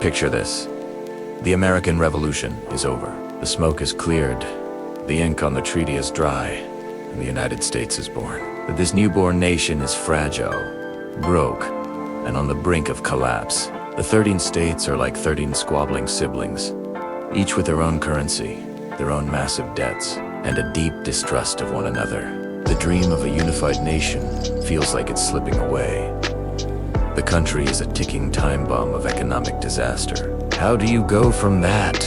Picture this. The American Revolution is over. The smoke is cleared, the ink on the treaty is dry, and the United States is born. But this newborn nation is fragile, broke, and on the brink of collapse. The 13 states are like 13 squabbling siblings, each with their own currency, their own massive debts, and a deep distrust of one another. The dream of a unified nation feels like it's slipping away. The country is a ticking time bomb of economic disaster. How do you go from that,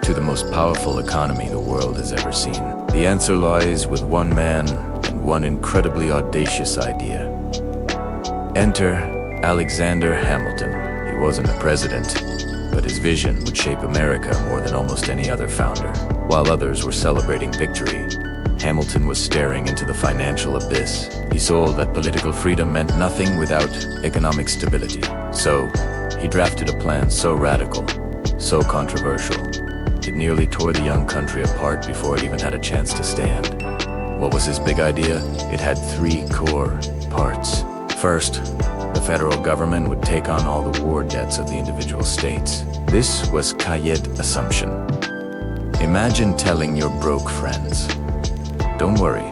to the most powerful economy the world has ever seen? The answer lies with one man and one incredibly audacious idea. Enter Alexander Hamilton. He wasn't a president, but his vision would shape America more than almost any other founder. While others were celebrating victory, Hamilton was staring into the financial abyss. He saw that political freedom meant nothing without economic stability. So, he drafted a plan so radical, so controversial, it nearly tore the young country apart before it even had a chance to stand. What was his big idea? It had 3 core parts. First, the federal government would take on all the war debts of the individual states. This was cahier assumption. Imagine telling your broke friends, "Don't worry,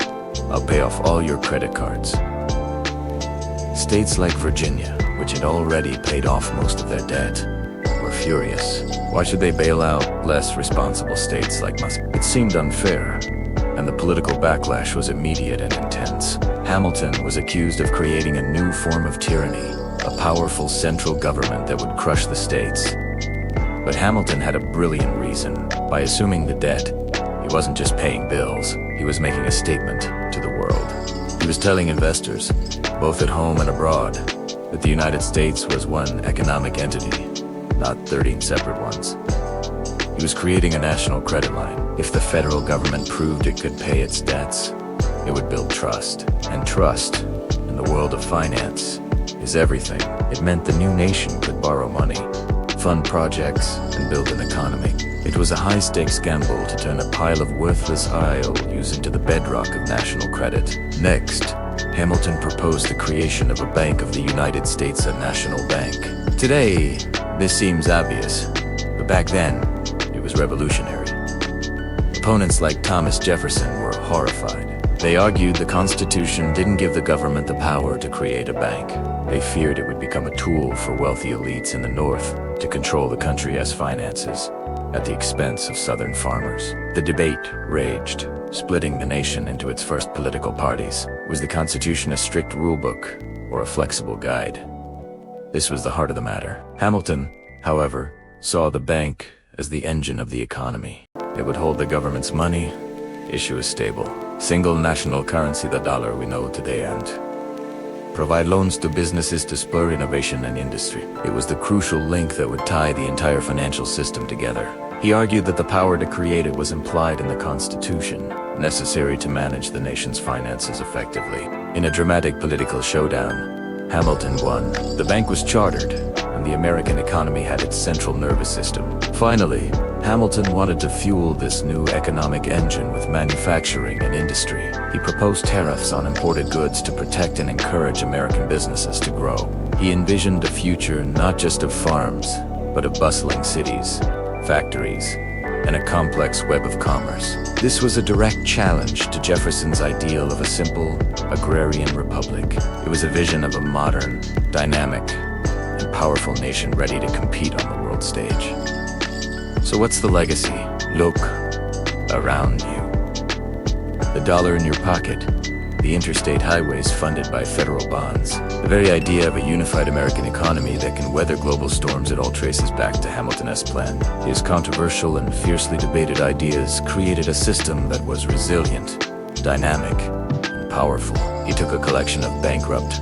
I'll pay off all your credit cards." States like Virginia, which had already paid off most of their debt, were furious. Why should they bail out less responsible states like Massachusetts? It seemed unfair, and the political backlash was immediate and intense. Hamilton was accused of creating a new form of tyranny, a powerful central government that would crush the states. But Hamilton had a brilliant reason. By assuming the debt, he wasn't just paying bills, he was making a statement to the world. He was telling investors, both at home and abroad, that the United States was one economic entity, not 13 separate ones. He was creating a national credit line. If the federal government proved it could pay its debts, it would build trust. And trust, in the world of finance, is everything. It meant the new nation could borrow money, fund projects, and build an economy. It was a high-stakes gamble to turn a pile of worthless IOUs into the bedrock of national credit. Next, Hamilton proposed the creation of a bank of the United States, a national bank. Today, this seems obvious, but back then, it was revolutionary. Opponents like Thomas Jefferson were horrified. They argued the Constitution didn't give the government the power to create a bank. They feared it would become a tool for wealthy elites in the North to control the country's finances at the expense of Southern farmers. The debate raged, splitting the nation into its first political parties. Was the Constitution a strict rulebook or a flexible guide? This was the heart of the matter. Hamilton, however, saw the bank as the engine of the economy. It would hold the government's money, issue a stable, single national currency, the dollar we know today, and provide loans to businesses to spur innovation and industry. It was the crucial link that would tie the entire financial system together. He argued that the power to create it was implied in the Constitution, necessary to manage the nation's finances effectively. In a dramatic political showdown, Hamilton won. The bank was chartered, and the American economy had its central nervous system. Finally, Hamilton wanted to fuel this new economic engine with manufacturing and industry. He proposed tariffs on imported goods to protect and encourage American businesses to grow. He envisioned a future not just of farms, but of bustling cities, factories, and a complex web of commerce. This was a direct challenge to Jefferson's ideal of a simple, agrarian republic. It was a vision of a modern, dynamic, and powerful nation ready to compete on the world stage. So what's the legacy? Look around you. The dollar in your pocket, the interstate highways funded by federal bonds. The very idea of a unified American economy that can weather global storms, it all traces back to Hamilton's plan. His controversial and fiercely debated ideas created a system that was resilient, dynamic, and powerful. He took a collection of bankrupt,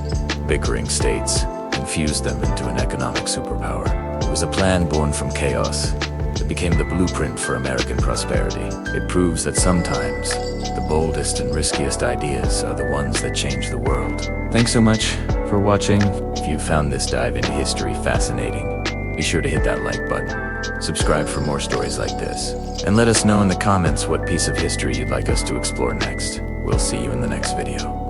bickering states and fused them into an economic superpower. It was a plan born from chaos that became the blueprint for American prosperity. It proves that sometimes the boldest and riskiest ideas are the ones that change the world. Thanks so much for watching. If you found this dive into history fascinating, be sure to hit that like button. Subscribe for more stories like this. And let us know in the comments what piece of history you'd like us to explore next. We'll see you in the next video.